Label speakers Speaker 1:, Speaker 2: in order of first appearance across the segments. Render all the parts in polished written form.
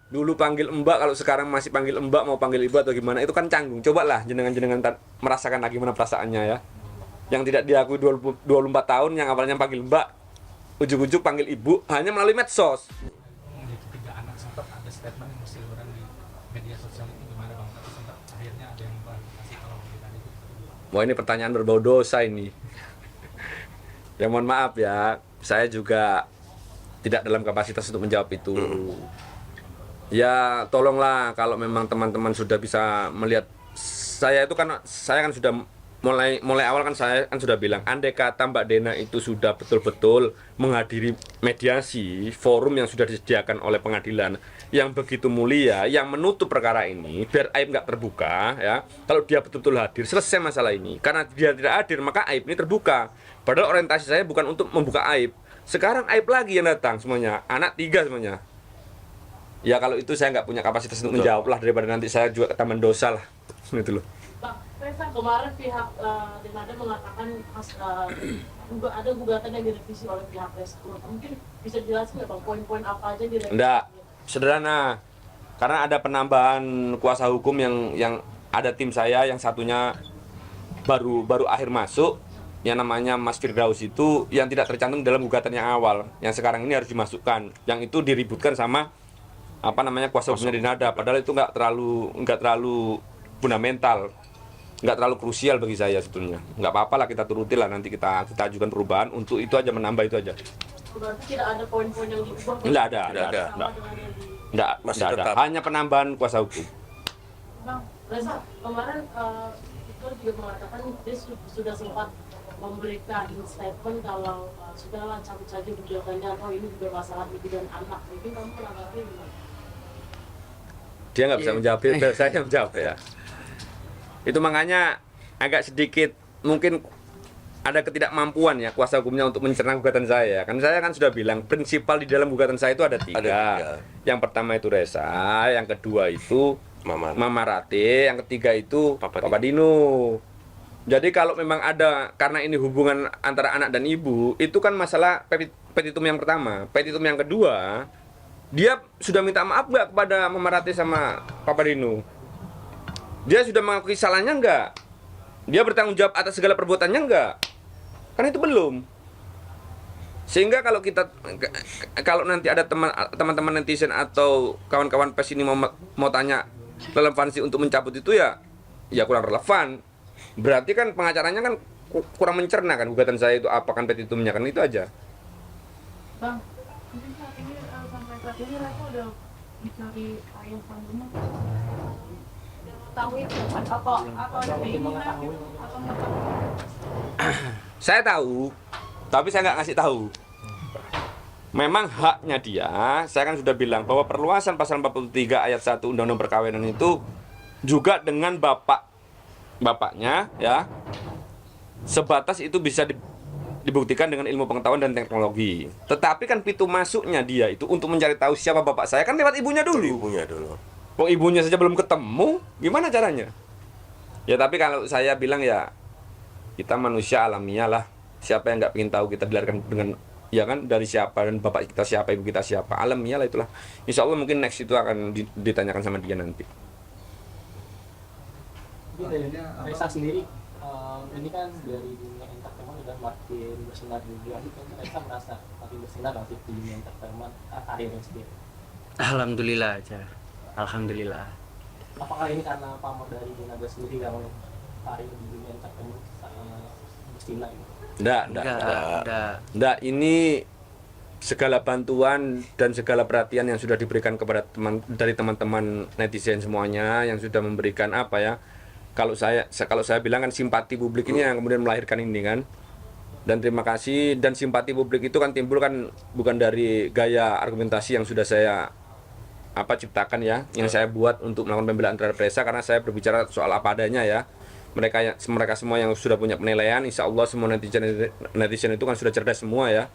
Speaker 1: dulu panggil mbak, kalau sekarang masih panggil mbak, mau panggil ibu atau gimana, itu kan canggung. Cobalah jenengan-jenengan merasakan lagi gimana perasaannya ya. Yang tidak diakui 24 tahun, yang awalnya panggil mbak, ujuk-ujuk panggil ibu hanya melalui medsos.
Speaker 2: Menjadi 3 anak, sempat ada statement yang berseliweran di media sosial itu gimana bang? Tapi sempat akhirnya ada yang klarifikasi kalau kita itu.
Speaker 1: Wah, ini pertanyaan berbau dosa ini. Ya mohon maaf ya, saya juga tidak dalam kapasitas untuk menjawab itu. Ya tolonglah, kalau memang teman-teman sudah bisa melihat saya itu, kan saya kan sudah mulai awal kan saya kan sudah bilang, andai kata Mbak Dena itu sudah betul-betul menghadiri mediasi forum yang sudah disediakan oleh pengadilan yang begitu mulia, yang menutup perkara ini biar aib nggak terbuka ya. Kalau dia betul-betul hadir, selesai masalah ini. Karena dia tidak hadir, maka aib ini terbuka. Padahal orientasi saya bukan untuk membuka aib. Sekarang aib lagi yang datang semuanya, anak 3 semuanya. Ya kalau itu saya nggak punya kapasitas untuk menjawab lah, daripada nanti saya juga ketahuan dosa lah. Gitu loh.
Speaker 3: Bang Reza, kemarin pihak Demada mengatakan juga ada gugatan yang direvisi oleh pihak Rescue. Mungkin bisa dijelaskan nggak bang, poin-poin apa aja direvisi?
Speaker 1: Enggak, sederhana. Karena ada penambahan kuasa hukum yang ada tim saya, yang satunya baru akhir masuk, yang namanya Mas Firdaus itu, yang tidak tercantum dalam gugatan yang awal, yang sekarang ini harus dimasukkan. Yang itu diributkan sama kuasa hukumnya Dinada. Padahal itu nggak terlalu fundamental, nggak terlalu krusial bagi saya sebetulnya. Nggak apa-apa lah, kita turuti lah, nanti kita ajukan perubahan untuk itu aja, menambah itu aja.
Speaker 3: Berarti tidak ada poin-poin yang diubah?
Speaker 1: Nggak ada. Nggak ada. Hanya penambahan kuasa hukum.
Speaker 3: Bang Reza, kemarin itu juga mengatakan dia sudah sempat memberikan statement kalau sudahlah cabut saja gugatannya, atau ini juga masalah ibu dan anak. Mungkin kamu menanggapi gimana?
Speaker 1: Dia nggak bisa menjawab, biar saya yang menjawab ya. Itu makanya agak sedikit mungkin ada ketidakmampuan ya kuasa hukumnya untuk mencerna gugatan saya. Kan saya kan sudah bilang, prinsipal di dalam gugatan saya itu ada 3. Yang pertama itu Reza, yang kedua itu Mama Rate, yang ketiga itu Papa Dino. Jadi kalau memang ada, karena ini hubungan antara anak dan ibu, itu kan masalah petitum yang pertama. Petitum yang kedua, dia sudah minta maaf nggak kepada Mama Rate sama Papa Dino? Dia sudah mengakui salahnya nggak? Dia bertanggung jawab atas segala perbuatannya nggak? Kan itu belum. Sehingga kalau nanti ada teman-teman netizen atau kawan-kawan pers ini mau tanya relevansi untuk mencabut itu, ya kurang relevan. Berarti kan pengacaranya kan kurang mencerna kan gugatan saya itu apa kan petitumnya, kan itu aja.
Speaker 3: Bang, mungkin saat ini sampai saat ini Reza udah dicari ayah kandungnya. Tahu itu atau ada keinginan atau
Speaker 1: Saya tahu, tapi saya nggak ngasih tahu. Memang haknya dia. Saya kan sudah bilang bahwa perluasan pasal 43 ayat 1 Undang-Undang Perkawinan itu juga dengan bapaknya ya, sebatas itu bisa dibuktikan dengan ilmu pengetahuan dan teknologi. Tetapi kan pintu masuknya dia itu untuk mencari tahu siapa bapak saya kan lewat ibunya dulu. Kok ibunya saja belum ketemu, gimana caranya? Ya tapi kalau saya bilang ya, kita manusia alamiah lah. Siapa yang nggak ingin tahu kita dilahirkan dengan, ya kan, dari siapa, dan bapak kita siapa, ibu kita siapa, alamiah lah itulah. Insya Allah mungkin next itu akan ditanyakan sama dia nanti.
Speaker 2: Reza sendiri, ini kan dari dunia entertainment udah makin bersinar juga. Reza merasa makin bersinar nanti di dunia entertainment karirnya sendiri.
Speaker 4: Alhamdulillah aja. Alhamdulillah.
Speaker 2: Apakah ini karena pamor dari Dinada sendiri yang karir di dunia entertainment bersinar gitu?
Speaker 1: Enggak, ini segala bantuan dan segala perhatian yang sudah diberikan kepada dari teman-teman netizen semuanya, yang sudah memberikan kalau saya bilang kan simpati publik ini yang kemudian melahirkan ini kan. Dan terima kasih, dan simpati publik itu kan timbul kan bukan dari gaya argumentasi yang sudah saya ciptakan ya, yang saya buat untuk melakukan pembelaan terhadap Reza, karena saya berbicara soal apa adanya ya. Mereka semua yang sudah punya penilaian, insya Allah semua netizen itu kan sudah cerdas semua ya.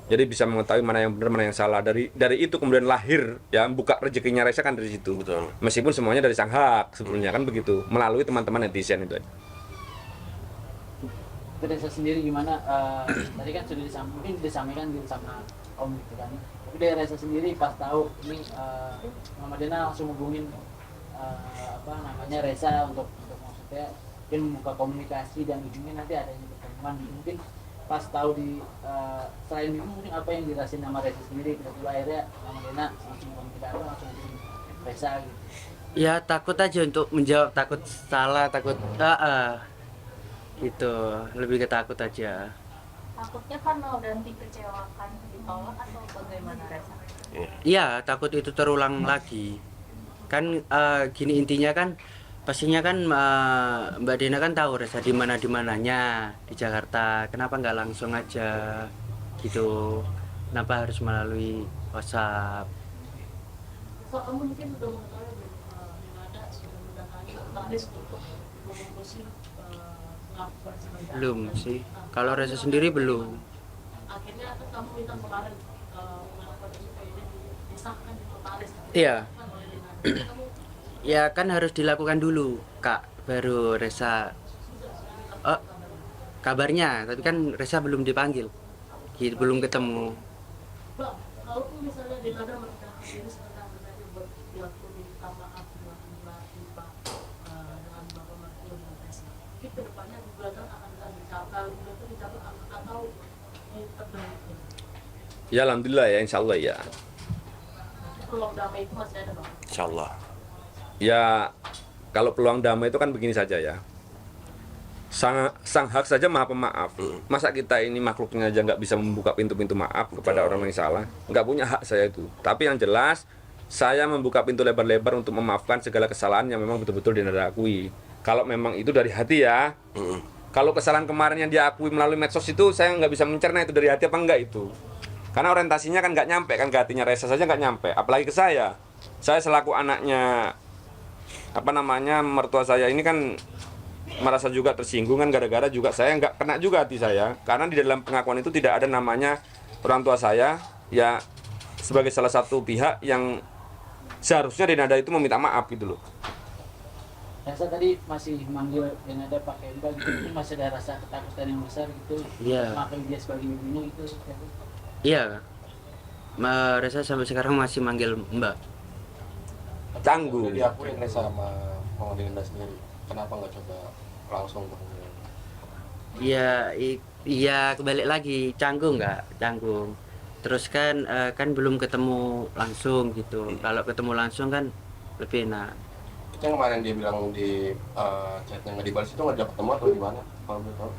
Speaker 1: Jadi bisa mengetahui mana yang benar, mana yang salah. Dari itu kemudian lahir ya, buka rezekinya Reza kan dari situ. Betul. Meskipun semuanya dari sang hak sebetulnya kan begitu, melalui teman-teman netizen itu aja.
Speaker 5: Reza sendiri gimana? Tadi kan sudah disampaikan sama Om gitu kan.
Speaker 2: Tapi dari Reza sendiri pas tahu ini Mama Dena langsung hubungin Reza untuk maksudnya mungkin membuka komunikasi dan ujungnya nanti adanya pertemuan. Mungkin pas tahu selain itu mungkin apa yang dirasain sama Reza sendiri, tiba-tiba akhirnya Mama Dena langsung komunikasi langsung hubungin Reza gitu.
Speaker 4: Ya takut aja untuk menjawab, takut salah, takut gitu, lebih ketakut aja.
Speaker 5: Takutnya karena udah dikecewakan, ditolak atau bagaimana Reza?
Speaker 4: Iya, takut itu terulang lagi. Kan gini intinya kan, pastinya kan Mbak Dena kan tahu Reza di mana dimananya di Jakarta. Kenapa nggak langsung aja gitu? Kenapa harus melalui WhatsApp?
Speaker 3: So, kamu mungkin udah mengetahui belum ada sudah mendatangi notaris untuk memutuskan melakukan sementara.
Speaker 4: Belum sih. Kalau Reza sendiri belum.
Speaker 3: Akhirnya kan kamu minta kemarin melakukan itu kayaknya disahkan di notaris.
Speaker 4: Iya.
Speaker 3: Kan oleh Dinadi. Kamu
Speaker 4: Ya kan harus dilakukan dulu, Kak. Baru Reza. Oh, kabarnya, tapi kan Reza belum dipanggil. Gitu, belum ketemu.
Speaker 3: Bang, kalaupun misalnya Dinada merendahkan diri sebentar saja buat minta maaf buat Mbak dengan Bapak Martio dan Reza. Mungkin kedepannya gugatan akan dicapai, atau diperbaiki.
Speaker 1: Ya alhamdulillah ya, insya Allah ya.
Speaker 3: Tapi peluang damai itu masih ada, Bang.
Speaker 1: Insyaallah. Ya, kalau peluang damai itu kan begini saja ya. Sang hak saja maha pemaaf. Masa kita ini makhluknya aja nggak bisa membuka pintu-pintu maaf kepada orang yang salah? Nggak punya hak saya itu. Tapi yang jelas, saya membuka pintu lebar-lebar untuk memaafkan segala kesalahan yang memang betul-betul Dinada akui. Kalau memang itu dari hati ya. Kalau kesalahan kemarin yang dia akui melalui medsos itu, saya nggak bisa mencerna itu dari hati apa enggak itu. Karena orientasinya kan nggak nyampe, kan ke hatinya Reza saja nggak nyampe. Apalagi ke saya. Saya selaku anaknya mertua saya ini kan merasa juga tersinggung kan, gara-gara juga saya nggak kena juga hati saya, karena di dalam pengakuan itu tidak ada namanya orang tua saya ya sebagai salah satu pihak yang seharusnya Dinada itu meminta maaf gitu loh.
Speaker 2: Reza tadi masih manggil Dinada pakai Mbak gitu, itu masih ada rasa ketakutan yang besar gitu.
Speaker 4: Iya.
Speaker 2: Maafin dia sebagai ibunya gitu.
Speaker 4: Iya. Reza sampai sekarang masih manggil Mbak.
Speaker 1: Canggung.
Speaker 6: Udah diakuin Reza sama Mama Dena sendiri. Kenapa nggak coba langsung bang?
Speaker 4: Iya kebalik lagi, canggung nggak? Canggung. Terus kan kan belum ketemu langsung gitu. Kalau ketemu langsung kan lebih enak.
Speaker 6: Itu yang kemarin dia bilang di chatnya nggak dibalas itu ngajak ketemu atau gimana? Kalau boleh tahu.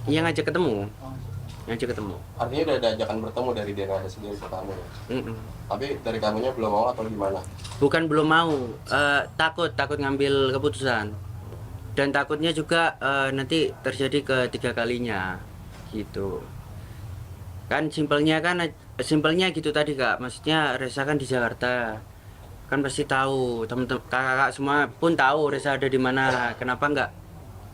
Speaker 4: Iya ngajak ketemu. Ngajak ketemu.
Speaker 6: Artinya udah ada ajakan bertemu dari Dena sendiri ke kamu ya?
Speaker 4: Mm-mm.
Speaker 6: Tapi dari kamunya belum mau atau gimana?
Speaker 4: Bukan belum mau, takut ngambil keputusan. Dan takutnya juga nanti terjadi ketiga kalinya gitu. Kan simpelnya gitu tadi Kak. Maksudnya Reza kan di Jakarta. Kan pasti tahu, teman-teman kakak semua pun tahu Reza ada di mana. Kenapa nggak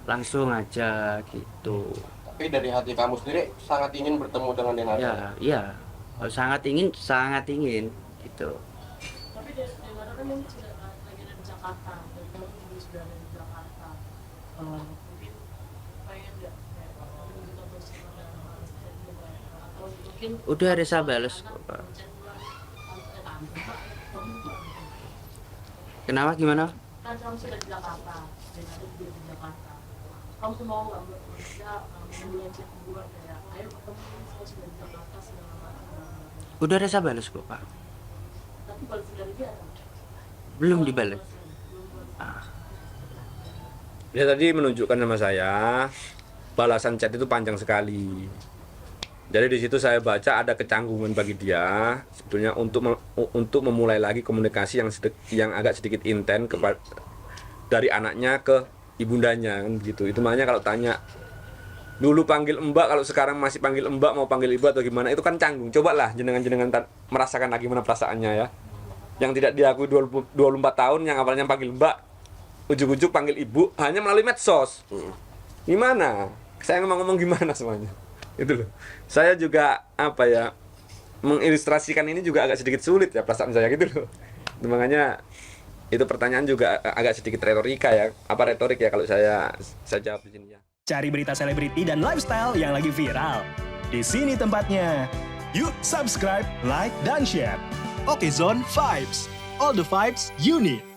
Speaker 4: langsung aja gitu.
Speaker 6: Tapi dari hati kamu sendiri sangat ingin bertemu dengan Dena.
Speaker 4: Iya. Sangat ingin gitu.
Speaker 3: Tapi Dinada kan mungkin sudah lagi ada di Jakarta, dan kamu juga sudah ada di Jakarta. Mungkin pengen nggak kayak kita bersama atau mungkin
Speaker 4: Udah Reza bales kok, Pak. Kenapa gimana?
Speaker 3: Kan kamu sudah di Jakarta, Dinada juga di Jakarta. Kamu tuh mau nggak bekerja memulai chat hubungan kayak ayo ketemu, saya sudah di Jakarta segala macam.
Speaker 4: Udah Reza bales kok Pak.
Speaker 3: Tapi balas dari dia kan?
Speaker 4: Belum dibales.
Speaker 1: Dia tadi menunjukkan sama saya balasan chat itu panjang sekali. Jadi di situ saya baca ada kecanggungan bagi dia sebetulnya untuk memulai lagi komunikasi yang agak sedikit intens dari anaknya ke ibundanya kan begitu. Itu makanya kalau tanya dulu panggil Mbak, kalau sekarang masih panggil Mbak, mau panggil Ibu atau gimana, itu kan canggung. Cobalah jenengan merasakan lagi gimana perasaannya ya. Yang tidak diakui 24 tahun, yang awalnya panggil Mbak, ujuk-ujuk panggil Ibu hanya melalui medsos. Gimana? Saya ngomong gimana semuanya. Itu loh. Saya juga mengilustrasikan ini juga agak sedikit sulit ya perasaan saya gitu loh. Makanya itu pertanyaan juga agak sedikit retorika ya. Retorik ya kalau saya jawab di sini ya.
Speaker 7: Cari berita selebriti dan lifestyle yang lagi viral. Di sini tempatnya. Yuk subscribe, like, dan share. Oke Zone Vibes, all the vibes you need.